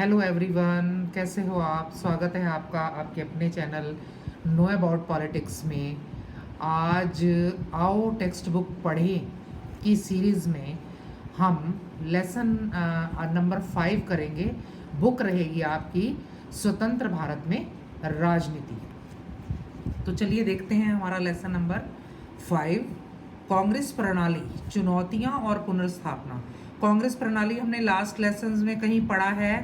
Hello everyone, कैसे हो आप। स्वागत है आपका आपके अपने चैनल नो अबाउट पॉलिटिक्स में। आज आओ टेक्स्ट बुक पढ़ें की सीरीज़ में हम लेसन नंबर 5 करेंगे। बुक रहेगी आपकी स्वतंत्र भारत में राजनीति। तो चलिए देखते हैं हमारा लेसन नंबर 5, कांग्रेस प्रणाली, चुनौतियां और पुनर्स्थापना। कांग्रेस प्रणाली हमने लास्ट लेसन्स में कहीं पढ़ा है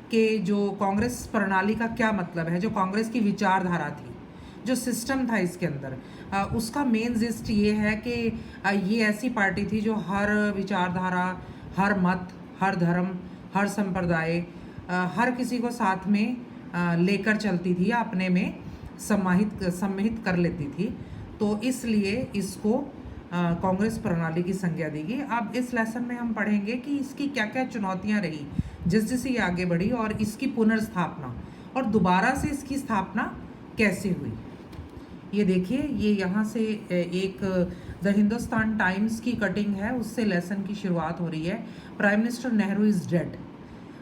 कि जो कांग्रेस प्रणाली का क्या मतलब है, जो कांग्रेस की विचारधारा थी, जो सिस्टम था इसके अंदर, उसका मेन जिस्ट ये है कि ये ऐसी पार्टी थी जो हर विचारधारा, हर मत, हर धर्म, हर संप्रदाय, हर किसी को साथ में लेकर चलती थी, अपने में सम्मिलित कर लेती थी। तो इसलिए इसको कांग्रेस प्रणाली की संज्ञा दी गई। अब इस लेसन में हम पढ़ेंगे कि इसकी क्या क्या चुनौतियां रही जिस जैसे ये आगे बढ़ी, और इसकी पुनर्स्थापना और दोबारा से इसकी स्थापना कैसे हुई। ये देखिए, ये यहाँ से एक द हिंदुस्तान टाइम्स की कटिंग है, उससे लेसन की शुरुआत हो रही है। Prime minister Nehru is dead,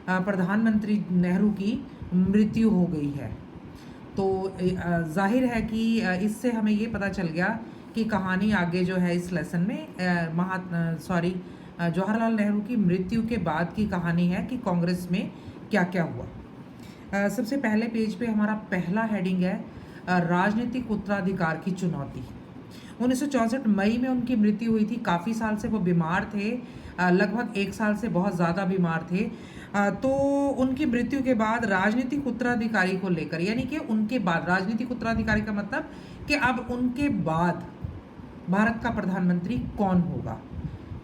प्रधानमंत्री नेहरू की मृत्यु हो गई है। तो जाहिर है कि इससे हमें ये पता चल गया कि कहानी आगे जो है इस लेसन में जवाहरलाल नेहरू की मृत्यु के बाद की कहानी है कि कांग्रेस में क्या क्या हुआ। सबसे पहले पेज पे हमारा पहला हेडिंग है राजनीतिक उत्तराधिकार की चुनौती। 1964 मई में उनकी मृत्यु हुई थी। काफ़ी साल से वो बीमार थे, लगभग 1 साल से बहुत ज़्यादा बीमार थे। तो उनकी मृत्यु के बाद राजनीतिक उत्तराधिकारी को लेकर, यानी कि उनके बाद, राजनीतिक उत्तराधिकारी का मतलब कि अब उनके बाद भारत का प्रधानमंत्री कौन होगा।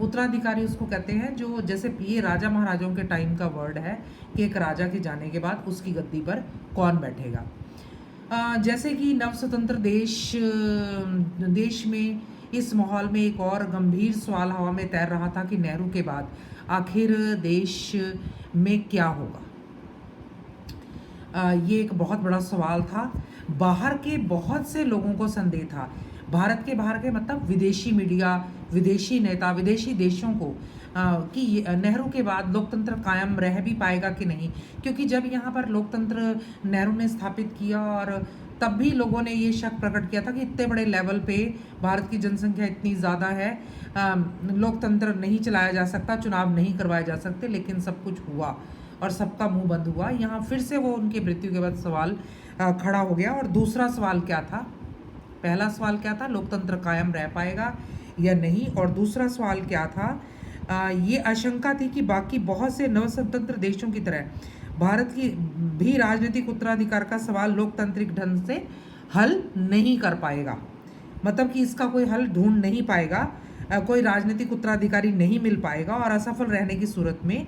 उत्तराधिकारी उसको कहते हैं जो, जैसे ये राजा महाराजाओं के टाइम का वर्ड है कि एक राजा के जाने के बाद उसकी गद्दी पर कौन बैठेगा। जैसे कि नव स्वतंत्र देश में इस माहौल में एक और गंभीर सवाल हवा में तैर रहा था कि नेहरू के बाद आखिर देश में क्या होगा। ये एक बहुत बड़ा सवाल था। बाहर के बहुत से लोगों को संदेह था, भारत के बाहर के मतलब विदेशी मीडिया, विदेशी नेता, विदेशी देशों को, कि नेहरू के बाद लोकतंत्र कायम रह भी पाएगा कि नहीं। क्योंकि जब यहाँ पर लोकतंत्र नेहरू ने स्थापित किया, और तब भी लोगों ने ये शक प्रकट किया था कि इतने बड़े लेवल पे भारत की जनसंख्या इतनी ज़्यादा है, लोकतंत्र नहीं चलाया जा सकता, चुनाव नहीं करवाए जा सकते। लेकिन सब कुछ हुआ और सबका मुंह बंद हुआ। यहाँ फिर से वो उनकी मृत्यु के बाद सवाल खड़ा हो गया। और दूसरा सवाल क्या था? पहला सवाल क्या था? लोकतंत्र कायम रह पाएगा या नहीं। और दूसरा सवाल क्या था? ये आशंका थी कि बाकी बहुत से नवस्वतंत्र देशों की तरह भारत की भी राजनीतिक उत्तराधिकार का सवाल लोकतांत्रिक ढंग से हल नहीं कर पाएगा। मतलब कि इसका कोई हल ढूंढ नहीं पाएगा, कोई राजनीतिक उत्तराधिकारी नहीं मिल पाएगा। और असफल रहने की सूरत में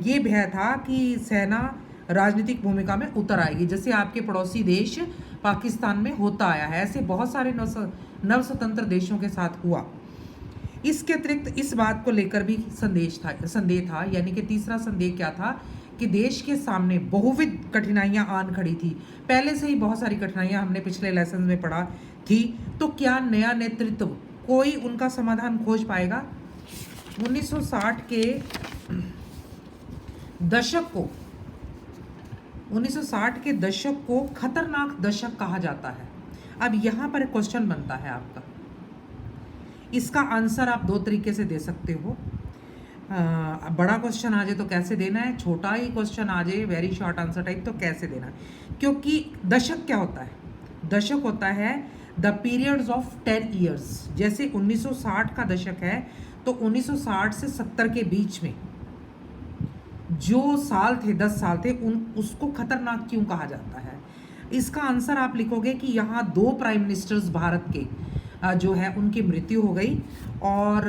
ये भय था कि सेना राजनीतिक भूमिका में उतर आएगी, जैसे आपके पड़ोसी देश पाकिस्तान में होता आया है। ऐसे बहुत सारे नव स्वतंत्र देशों के साथ हुआ। इसके अतिरिक्त इस बात को लेकर भी संदेह था, यानी कि तीसरा संदेह क्या था कि देश के सामने बहुविध कठिनाइयां आन खड़ी थी। पहले से ही बहुत सारी कठिनाइयां हमने पिछले लेसन में पढ़ा थी। तो क्या नया नेतृत्व कोई उनका समाधान खोज पाएगा? 1960 के दशक को खतरनाक दशक कहा जाता है। अब यहाँ पर एक क्वेश्चन बनता है आपका, इसका आंसर आप 2 तरीके से दे सकते हो। बड़ा क्वेश्चन आ जाए तो कैसे देना है, छोटा ही क्वेश्चन आ जाए वेरी शॉर्ट आंसर टाइप तो कैसे देना है। क्योंकि दशक क्या होता है? दशक होता है द पीरियड्स ऑफ 10 ईयर्स। जैसे 1960 का दशक है तो 1960 से 70 के बीच में जो साल थे, 10 साल थे, उसको खतरनाक क्यों कहा जाता है? इसका आंसर आप लिखोगे कि यहाँ 2 प्राइम मिनिस्टर्स भारत के जो है उनकी मृत्यु हो गई, और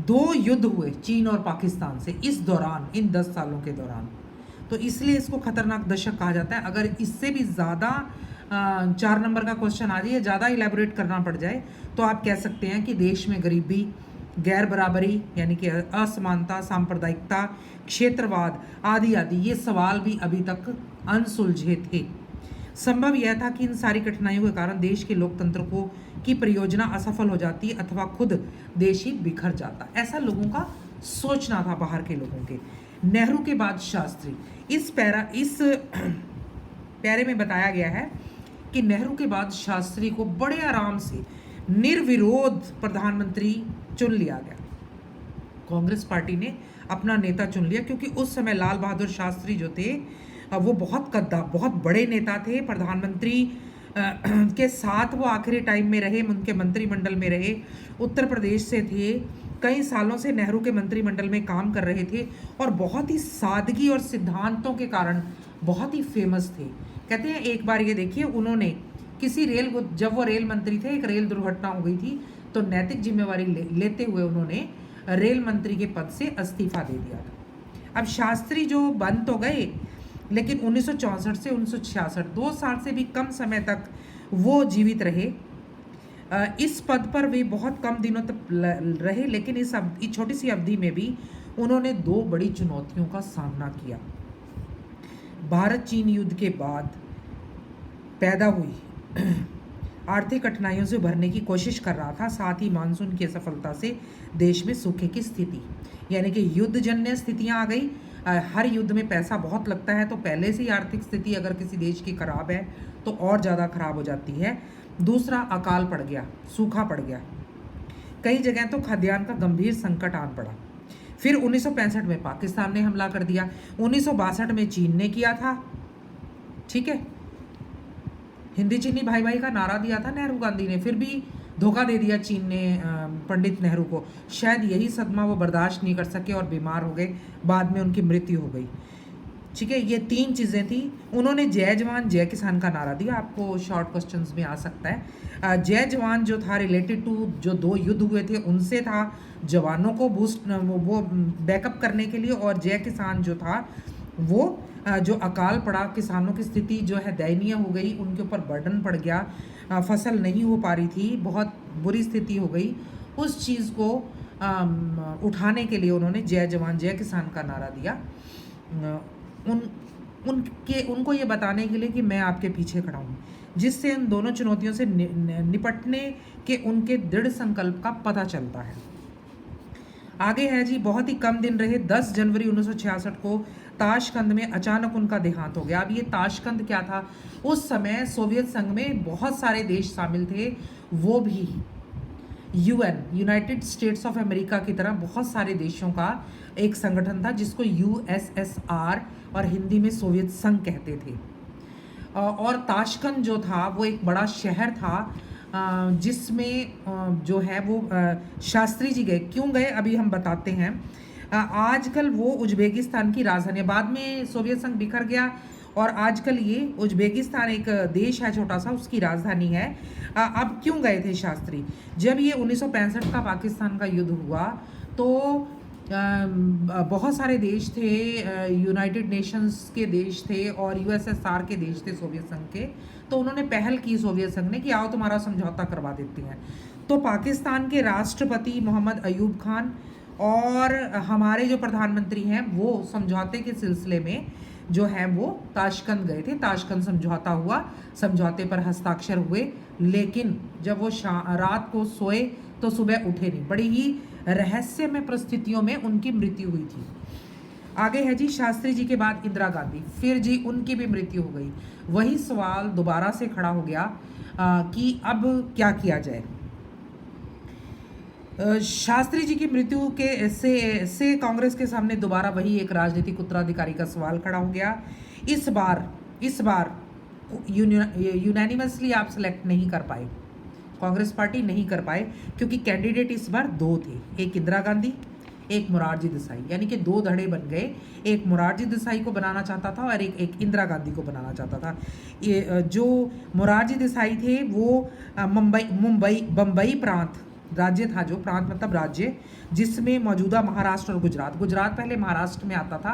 2 युद्ध हुए चीन और पाकिस्तान से इस दौरान, इन 10 सालों के दौरान। तो इसलिए इसको खतरनाक दशक कहा जाता है। अगर इससे भी ज़्यादा 4 नंबर का क्वेश्चन आ जाए, ज़्यादा इलेबोरेट करना पड़ जाए, तो आप कह सकते हैं कि देश में गरीबी, गैर बराबरी यानी कि असमानता, सांप्रदायिकता, क्षेत्रवाद आदि आदि ये सवाल भी अभी तक अनसुलझे थे। संभव यह था कि इन सारी कठिनाइयों के कारण देश के लोकतंत्र की परियोजना असफल हो जाती अथवा खुद देश ही बिखर जाता। ऐसा लोगों का सोचना था, बाहर के लोगों के। नेहरू के बाद शास्त्री। इस पैरे में बताया गया है कि नेहरू के बाद शास्त्री को बड़े आराम से निर्विरोध प्रधानमंत्री चुन लिया गया। कांग्रेस पार्टी ने अपना नेता चुन लिया, क्योंकि उस समय लाल बहादुर शास्त्री जो थे वो बहुत बड़े नेता थे। प्रधानमंत्री के साथ वो आखिरी टाइम में रहे, उनके मंत्रिमंडल में रहे, उत्तर प्रदेश से थे, कई सालों से नेहरू के मंत्रिमंडल में काम कर रहे थे और बहुत ही सादगी और सिद्धांतों के कारण बहुत ही फेमस थे। कहते हैं एक बार ये देखिए, उन्होंने किसी जब वो रेल मंत्री थे, एक रेल दुर्घटना हो गई थी, तो नैतिक जिम्मेवारी लेते हुए उन्होंने रेल मंत्री के पद से इस्तीफा दे दिया था। अब शास्त्री जो बन तो गए, लेकिन 1964 से 1966 2 साल से भी कम समय तक वो जीवित रहे। इस पद पर वे बहुत कम दिनों तक रहे, लेकिन इस छोटी सी अवधि में भी उन्होंने 2 बड़ी चुनौतियों का सामना किया। भारत चीन युद्ध के बाद पैदा हुई आर्थिक कठिनाइयों से उभरने की कोशिश कर रहा था, साथ ही मानसून की असफलता से देश में सूखे की स्थिति, यानी कि युद्धजन्य स्थितियां आ गई। हर युद्ध में पैसा बहुत लगता है, तो पहले से ही आर्थिक स्थिति अगर किसी देश की खराब है तो और ज़्यादा खराब हो जाती है। दूसरा, अकाल पड़ गया, सूखा पड़ गया, कई जगह तो खाद्यान्न का गंभीर संकट आन पड़ा। फिर 1965 में पाकिस्तान ने हमला कर दिया, 1962 में चीन ने किया था, ठीक है, हिंदी चीनी भाई भाई का नारा दिया था नेहरू गांधी ने, फिर भी धोखा दे दिया चीन ने पंडित नेहरू को। शायद यही सदमा वो बर्दाश्त नहीं कर सके और बीमार हो गए, बाद में उनकी मृत्यु हो गई, ठीक है। ये 3 चीज़ें थी। उन्होंने जय जवान जय किसान का नारा दिया, आपको शॉर्ट क्वेश्चंस में आ सकता है। जय जवान जो था रिलेटेड टू जो 2 युद्ध हुए थे उनसे था, जवानों को वो बैकअप करने के लिए, और जय किसान जो था वो जो अकाल पड़ा, किसानों की स्थिति जो है दयनीय हो गई, उनके ऊपर बर्डन पड़ गया, फसल नहीं हो पा रही थी, बहुत बुरी स्थिति हो गई, उस चीज़ को उठाने के लिए उन्होंने जय जवान जय किसान का नारा दिया। उनको ये बताने के लिए कि मैं आपके पीछे खड़ा हूँ, जिससे इन दोनों चुनौतियों से निपटने के उनके दृढ़ संकल्प का पता चलता है। आगे है जी, बहुत ही कम दिन रहे, 10 जनवरी 1966 को ताशकंद में अचानक उनका देहांत हो गया। अब ये ताशकंद क्या था? उस समय सोवियत संघ में बहुत सारे देश शामिल थे, वो भी यूनाइटेड स्टेट्स ऑफ अमेरिका की तरह बहुत सारे देशों का एक संगठन था, जिसको यूएसएसआर और हिंदी में सोवियत संघ कहते थे। और ताशकंद जो था वो एक बड़ा शहर था, जिसमें जो है वो शास्त्री जी गए। क्यों गए अभी हम बताते हैं। आजकल वो उज्बेकिस्तान की राजधानी है, बाद में सोवियत संघ बिखर गया और आजकल ये उज्बेकिस्तान एक देश है छोटा सा, उसकी राजधानी है। अब क्यों गए थे शास्त्री? जब ये 1965 का पाकिस्तान का युद्ध हुआ तो बहुत सारे देश थे, यूनाइटेड नेशंस के देश थे और यूएसएसआर के देश थे सोवियत संघ के। तो उन्होंने पहल की सोवियत संघ ने कि आओ तुम्हारा समझौता करवा देते हैं। तो पाकिस्तान के राष्ट्रपति मोहम्मद अयूब खान और हमारे जो प्रधानमंत्री हैं वो समझौते के सिलसिले में जो है वो ताशकंद गए थे। ताशकंद समझौता हुआ, समझौते पर हस्ताक्षर हुए, लेकिन जब वो रात को सोए तो सुबह उठे नहीं। बड़ी ही रहस्यमय परिस्थितियों में उनकी मृत्यु हुई थी। आगे है जी, शास्त्री जी के बाद इंदिरा गांधी, फिर जी उनकी भी मृत्यु हो गई। वही सवाल दोबारा से खड़ा हो गया कि अब क्या किया जाए। शास्त्री जी की मृत्यु के से कांग्रेस के सामने दोबारा वही एक राजनीतिक उत्तराधिकारी का सवाल खड़ा हो गया। इस बार यूनानिमसली आप सेलेक्ट नहीं कर पाए, कांग्रेस पार्टी नहीं कर पाए, क्योंकि कैंडिडेट इस बार 2 थे, एक इंदिरा गांधी, एक मोरारजी देसाई, यानी कि 2 धड़े बन गए। एक मोरारजी देसाई को बनाना चाहता था और एक इंदिरा गांधी को बनाना चाहता था। ये जो मोरारजी देसाई थे वो बम्बई प्रांत राज्य था, जो प्रांत मतलब राज्य, जिसमें मौजूदा महाराष्ट्र और गुजरात पहले महाराष्ट्र में आता था,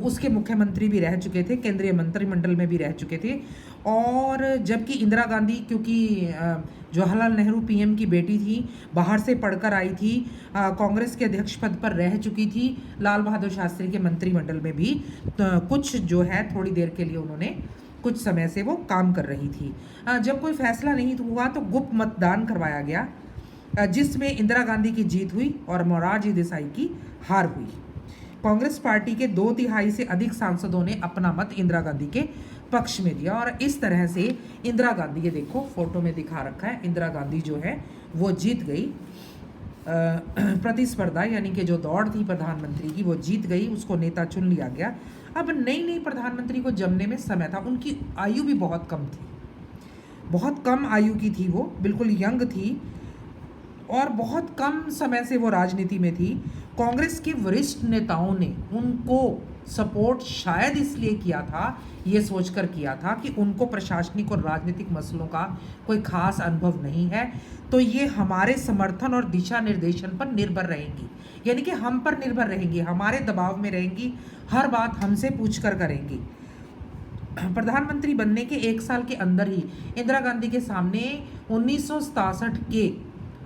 उसके मुख्यमंत्री भी रह चुके थे, केंद्रीय मंत्रिमंडल में भी रह चुके थे। और जबकि इंदिरा गांधी, क्योंकि जवाहरलाल नेहरू पीएम की बेटी थी, बाहर से पढ़कर आई थी, कांग्रेस के अध्यक्ष पद पर रह चुकी थी, लाल बहादुर शास्त्री के मंत्रिमंडल में भी कुछ जो है थोड़ी देर के लिए उन्होंने कुछ समय से वो काम कर रही थी। जब कोई फैसला नहीं हुआ तो गुप्त मतदान करवाया गया, जिसमें इंदिरा गांधी की जीत हुई और मोरारजी देसाई की हार हुई। कांग्रेस पार्टी के 2/3 से अधिक सांसदों ने अपना मत इंदिरा गांधी के पक्ष में दिया और इस तरह से इंदिरा गांधी, ये देखो फोटो में दिखा रखा है, इंदिरा गांधी जो है वो जीत गई प्रतिस्पर्धा, यानी कि जो दौड़ थी प्रधानमंत्री की वो जीत गई, उसको नेता चुन लिया गया। अब नई नई प्रधानमंत्री को जमने में समय था, उनकी आयु भी बहुत कम थी, बहुत कम आयु की थी, वो बिल्कुल यंग थी और बहुत कम समय से वो राजनीति में थी। कांग्रेस के वरिष्ठ नेताओं ने उनको सपोर्ट शायद इसलिए किया था, ये सोचकर किया था कि उनको प्रशासनिक और राजनीतिक मसलों का कोई खास अनुभव नहीं है, तो ये हमारे समर्थन और दिशा निर्देशन पर निर्भर रहेंगी, यानी कि हम पर निर्भर रहेंगी, हमारे दबाव में रहेंगी, हर बात हमसे पूछकर करेंगी। प्रधानमंत्री बनने के 1 साल के अंदर ही इंदिरा गांधी के सामने 1967 के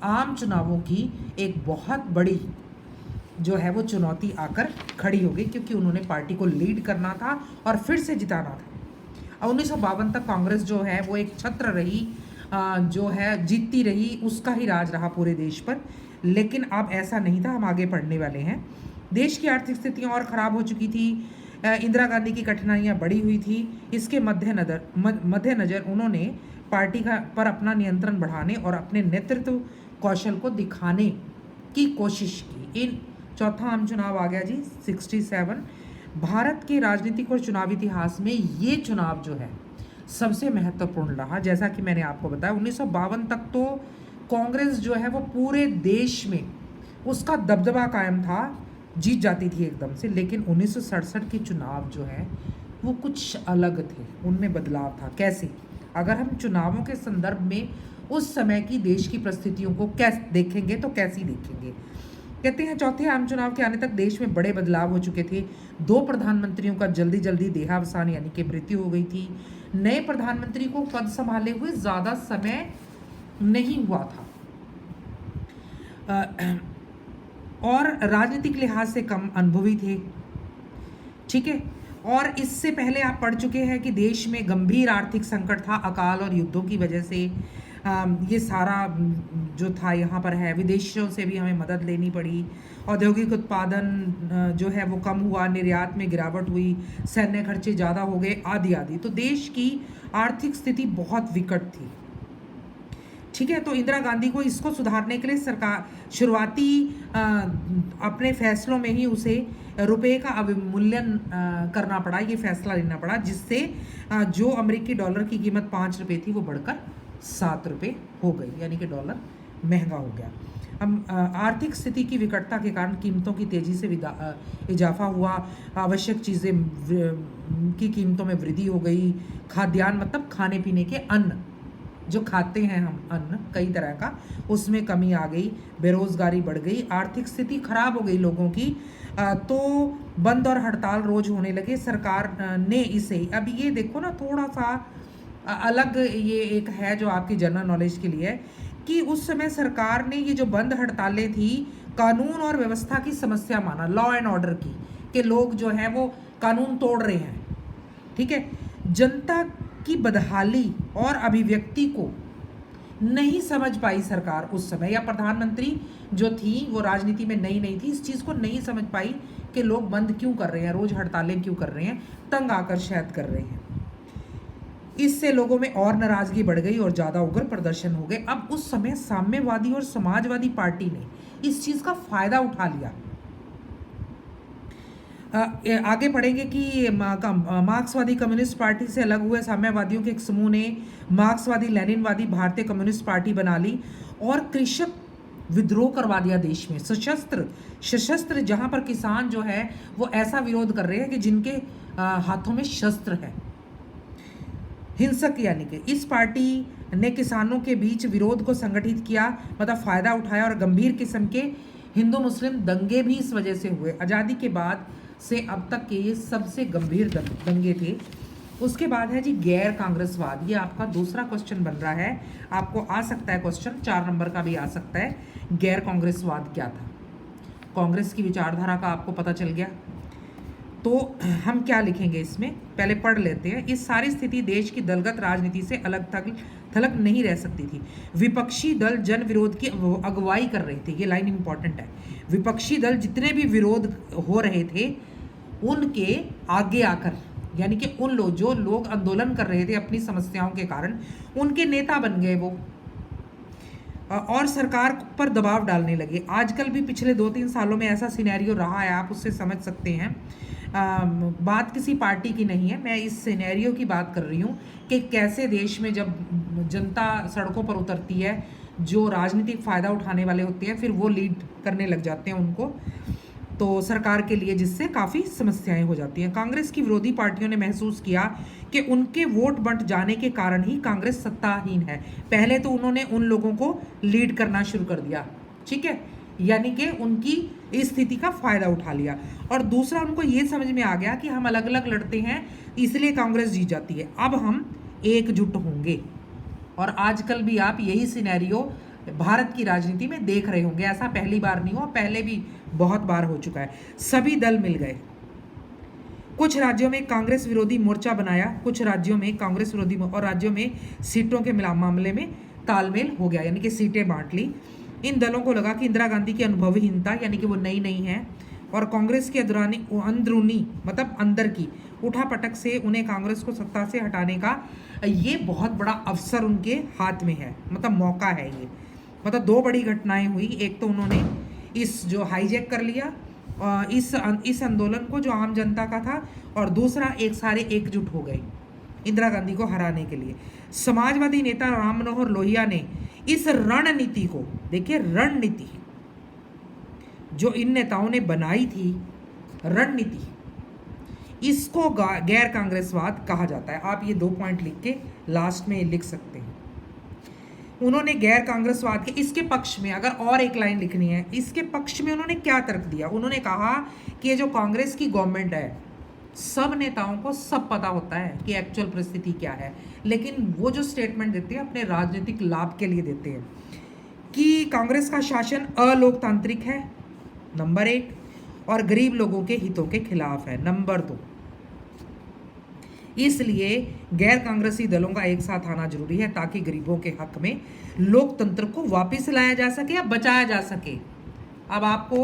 आम चुनावों की एक बहुत बड़ी जो है वो चुनौती आकर खड़ी हो गई, क्योंकि उन्होंने पार्टी को लीड करना था और फिर से जिताना था। अब 1952 तक कांग्रेस जो है वो एक छत्र रही, जो है जीतती रही, उसका ही राज रहा पूरे देश पर। लेकिन अब ऐसा नहीं था, हम आगे पढ़ने वाले हैं। देश की आर्थिक स्थितियाँ और ख़राब हो चुकी थी, इंदिरा गांधी की कठिनाइयाँ बढ़ी हुई थी। इसके मद्देनज़र उन्होंने पार्टी पर अपना नियंत्रण बढ़ाने और अपने नेतृत्व कौशल को दिखाने की कोशिश की। चौथा आम चुनाव आ गया जी 67। भारत के राजनीतिक और चुनाव इतिहास में ये चुनाव जो है सबसे महत्वपूर्ण रहा। जैसा कि मैंने आपको बताया 1952 तक तो कांग्रेस जो है वो पूरे देश में उसका दबदबा कायम था, जीत जाती थी एकदम से। लेकिन 1967 के चुनाव जो है वो कुछ अलग थे, उनमें बदलाव था। कैसे? अगर हम चुनावों के संदर्भ में उस समय की देश की परिस्थितियों को कैसे देखेंगे तो कैसी देखेंगे। कहते हैं चौथे आम चुनाव के आने तक देश में बड़े बदलाव हो चुके थे। 2 प्रधानमंत्रियों का जल्दी देहावसान यानी कि मृत्यु हो गई थी। नए प्रधानमंत्री को पद संभाले हुए ज़्यादा समय नहीं हुआ था और राजनीतिक लिहाज से कम अनुभवी थे। ठीक है, और इससे पहले आप पढ़ चुके हैं कि देश में गंभीर आर्थिक संकट था, अकाल और युद्धों की वजह से ये सारा जो था यहाँ पर है। विदेशों से भी हमें मदद लेनी पड़ी, औद्योगिक उत्पादन जो है वो कम हुआ, निर्यात में गिरावट हुई, सैन्य खर्चे ज़्यादा हो गए, आदि आदि। तो देश की आर्थिक स्थिति बहुत विकट थी। ठीक है, तो इंदिरा गांधी को इसको सुधारने के लिए सरकार शुरुआती अपने फैसलों में ही उसे रुपए का अवमूल्यन करना पड़ा, ये फैसला लेना पड़ा, जिससे जो अमेरिकी डॉलर की कीमत 5 रुपये थी वो बढ़कर 7 रुपये हो गई, यानी कि डॉलर महंगा हो गया। हम आर्थिक स्थिति की विकटता के कारण कीमतों की तेज़ी से इजाफा हुआ, आवश्यक चीज़ें की कीमतों में वृद्धि हो गई। खाद्यान्न मतलब खाने पीने के अन्न जो खाते हैं हम, अन्न कई तरह का, उसमें कमी आ गई, बेरोजगारी बढ़ गई, आर्थिक स्थिति खराब हो गई लोगों की। तो बंद और हड़ताल रोज होने लगे। सरकार ने इसे, अब ये देखो ना थोड़ा सा अलग, ये एक है जो आपकी जनरल नॉलेज के लिए है कि उस समय सरकार ने ये जो बंद हड़तालें थी कानून और व्यवस्था की समस्या माना, लॉ एंड ऑर्डर की, कि लोग जो हैं वो कानून तोड़ रहे हैं। ठीक है, जनता की बदहाली और अभिव्यक्ति को नहीं समझ पाई सरकार उस समय, या प्रधानमंत्री जो थी वो राजनीति में नई थी, इस चीज़ को नहीं समझ पाई कि लोग बंद क्यों कर रहे हैं, रोज हड़तालें क्यों कर रहे हैं, तंग आकर शायद कर रहे हैं। इससे लोगों में और नाराजगी बढ़ गई और ज़्यादा उग्र प्रदर्शन हो गए। अब उस समय साम्यवादी और समाजवादी पार्टी ने इस चीज़ का फायदा उठा लिया। आगे पढ़ेंगे कि मार्क्सवादी कम्युनिस्ट पार्टी से अलग हुए साम्यवादियों के एक समूह ने मार्क्सवादी लेनिनवादी भारतीय कम्युनिस्ट पार्टी बना ली और कृषक विद्रोह करवा दिया देश में। सशस्त्र जहां पर किसान जो है वो ऐसा विरोध कर रहे हैं कि जिनके हाथों में शस्त्र है, हिंसक, यानी कि इस पार्टी ने किसानों के बीच विरोध को संगठित किया, मतलब फायदा उठाया, और गंभीर किस्म के हिंदू मुस्लिम दंगे भी इस वजह से हुए। आज़ादी के बाद से अब तक के ये सबसे गंभीर दंगे थे। उसके बाद है जी गैर कांग्रेसवाद, ये आपका दूसरा क्वेश्चन बन रहा है, आपको आ सकता है क्वेश्चन, 4 नंबर का भी आ सकता है। गैर कांग्रेसवाद क्या था? कांग्रेस की विचारधारा का आपको पता चल गया। तो हम क्या लिखेंगे इसमें, पहले पढ़ लेते हैं। इस सारी स्थिति देश की दलगत राजनीति से अलग थलग नहीं रह सकती थी। विपक्षी दल जन विरोध की अगुवाई कर रहे थे, ये लाइन इंपॉर्टेंट है। विपक्षी दल जितने भी विरोध हो रहे थे उनके आगे आकर, यानी कि उन लोग जो लोग आंदोलन कर रहे थे अपनी समस्याओं के कारण, उनके नेता बन गए वो और सरकार पर दबाव डालने लगे। आजकल भी पिछले 2-3 सालों में ऐसा सिनेरियो रहा है, आप उससे समझ सकते हैं। बात किसी पार्टी की नहीं है, मैं इस सिनेरियो की बात कर रही हूँ कि कैसे देश में जब जनता सड़कों पर उतरती है, जो राजनीतिक फ़ायदा उठाने वाले होते हैं फिर वो लीड करने लग जाते हैं उनको, तो सरकार के लिए, जिससे काफ़ी समस्याएं हो जाती हैं। कांग्रेस की विरोधी पार्टियों ने महसूस किया कि उनके वोट बंट जाने के कारण ही कांग्रेस सत्ताहीन है। पहले तो उन्होंने उन लोगों को लीड करना शुरू कर दिया, ठीक है, यानी कि उनकी इस स्थिति का फ़ायदा उठा लिया। और दूसरा, उनको ये समझ में आ गया कि हम अलग अलग लड़ते हैं इसलिए कांग्रेस जीत जाती है, अब हम एकजुट होंगे। और आजकल भी आप यही सिनेरियो भारत की राजनीति में देख रहे होंगे। ऐसा पहली बार नहीं हुआ, पहले भी बहुत बार हो चुका है। सभी दल मिल गए, कुछ राज्यों में कांग्रेस विरोधी मोर्चा बनाया, कुछ राज्यों में कांग्रेस विरोधी और राज्यों में सीटों के मामले में तालमेल हो गया, यानी कि सीटें बांट ली। इन दलों को लगा कि इंदिरा गांधी की अनुभवहीनता, यानी कि वो नई नहीं है, और कांग्रेस की अंदरूनी मतलब अंदर की उठापटक से उन्हें कांग्रेस को सत्ता से हटाने का ये बहुत बड़ा अवसर उनके हाथ में है, मतलब मौका है ये। मतलब 2 बड़ी घटनाएं हुई, एक तो उन्होंने इस जो हाईजैक कर लिया इस आंदोलन को जो आम जनता का था, और दूसरा एक सारे एकजुट हो गए इंदिरा गांधी को हराने के लिए। समाजवादी नेता राम मनोहर लोहिया ने इस रणनीति को, देखिए रणनीति जो इन नेताओं ने बनाई थी, रणनीति, इसको गैर कांग्रेसवाद कहा जाता है। आप ये 2 पॉइंट लिख के लास्ट में लिख सकते हैं। उन्होंने गैर कांग्रेसवाद के इसके पक्ष में, अगर और एक लाइन लिखनी है, इसके पक्ष में उन्होंने क्या तर्क दिया। उन्होंने कहा कि ये जो कांग्रेस की गवर्नमेंट है, सब नेताओं को सब पता होता है कि एक्चुअल परिस्थिति क्या है, लेकिन वो जो स्टेटमेंट देते हैं अपने राजनीतिक लाभ के लिए देते हैं कि कांग्रेस का शासन अलोकतांत्रिक है, नंबर 1, और गरीब लोगों के हितों के खिलाफ है, नंबर 2। इसलिए गैर कांग्रेसी दलों का एक साथ आना जरूरी है ताकि गरीबों के हक में लोकतंत्र को वापस लाया जा सके या बचाया जा सके। अब आपको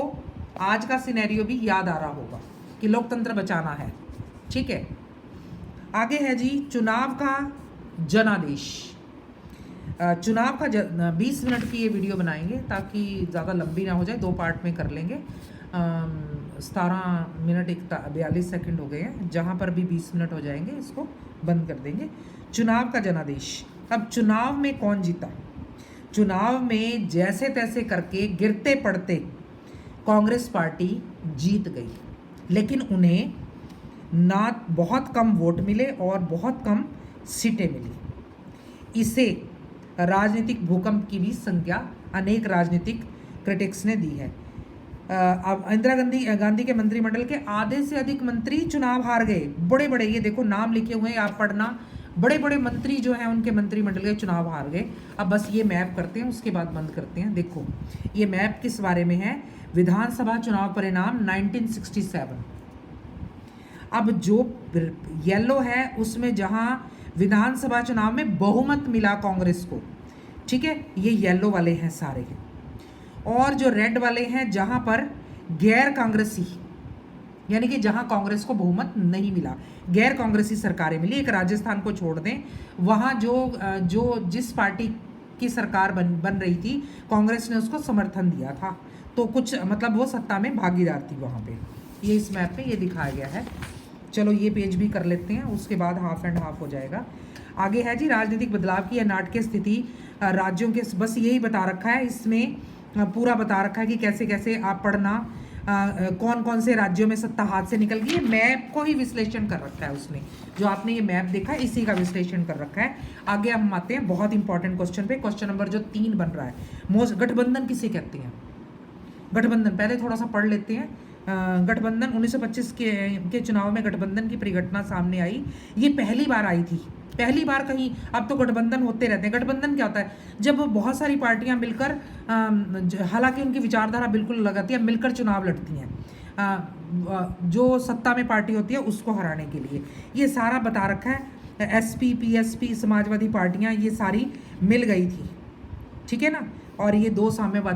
आज का सिनेरियो भी याद आ रहा होगा कि लोकतंत्र बचाना है, ठीक है। आगे है जी चुनाव का जनादेश। चुनाव का 20 मिनट की ये वीडियो बनाएंगे ताकि ज़्यादा लंबी ना हो जाए, 2 पार्ट में कर लेंगे। 17 मिनट 42 सेकंड हो गए हैं, जहाँ पर भी 20 मिनट हो जाएंगे इसको बंद कर देंगे। चुनाव का जनादेश। अब चुनाव में कौन जीता? चुनाव में जैसे तैसे करके गिरते पड़ते कांग्रेस पार्टी जीत गई, लेकिन उन्हें ना बहुत कम वोट मिले और बहुत कम सीटें मिली। इसे राजनीतिक भूकंप की भी संज्ञा अनेक राजनीतिक क्रिटिक्स ने दी है। अब इंदिरा गांधी के मंत्रिमंडल के आधे से अधिक मंत्री चुनाव हार गए। बड़े बड़े, ये देखो नाम लिखे हुए हैं, आप पढ़ना, बड़े बड़े मंत्री जो हैं उनके मंत्रिमंडल के चुनाव हार गए। अब बस ये मैप करते हैं, उसके बाद बंद करते हैं। देखो ये मैप किस बारे में है, विधानसभा चुनाव परिणाम 1967। अब जो येलो है उसमें जहां विधानसभा चुनाव में बहुमत मिला कांग्रेस को, ठीक है, ये येलो वाले हैं सारे, और जो रेड वाले हैं जहां पर गैर कांग्रेसी, यानी कि जहां कांग्रेस को बहुमत नहीं मिला, गैर कांग्रेसी सरकारें मिली। एक राजस्थान को छोड़ दें, वहां जो जिस पार्टी की सरकार बन रही थी कांग्रेस ने उसको समर्थन दिया था, तो कुछ मतलब वो सत्ता में भागीदार थी वहां पे। ये इस मैप पे ये दिखाया गया है। चलो ये पेज भी कर लेते हैं, उसके बाद हाफ एंड हाफ हो जाएगा। आगे है जी राजनीतिक बदलाव की नाटकीय स्थिति राज्यों के, बस यही बता रखा है इसमें, पूरा बता रखा है कि कैसे कैसे आप पढ़ना, कौन कौन से राज्यों में सत्ता हाथ से निकल गई। मैप को ही विश्लेषण कर रखा है उसने, जो आपने ये मैप देखा है इसी का विश्लेषण कर रखा है। आगे हम आते हैं बहुत इंपॉर्टेंट क्वेश्चन पे, क्वेश्चन नंबर जो 3 बन रहा है। गठबंधन किसे कहते हैं? गठबंधन पहले थोड़ा सा पढ़ लेते हैं। गठबंधन 1925 के चुनाव में गठबंधन की परिघटना सामने आई। ये पहली बार आई थी, पहली बार कहीं, अब तो गठबंधन होते रहते हैं। गठबंधन क्या होता है? जब बहुत सारी पार्टियां मिलकर, हालांकि उनकी विचारधारा बिल्कुल अलग आती है, मिलकर चुनाव लड़ती हैं। जो सत्ता में पार्टी होती है उसको हराने के लिए। ये सारा बता रखा है। एसपी, पीएसपी, समाजवादी पार्टियां ये सारी मिल गई थी, ठीक है ना। और ये दो साम्यवादी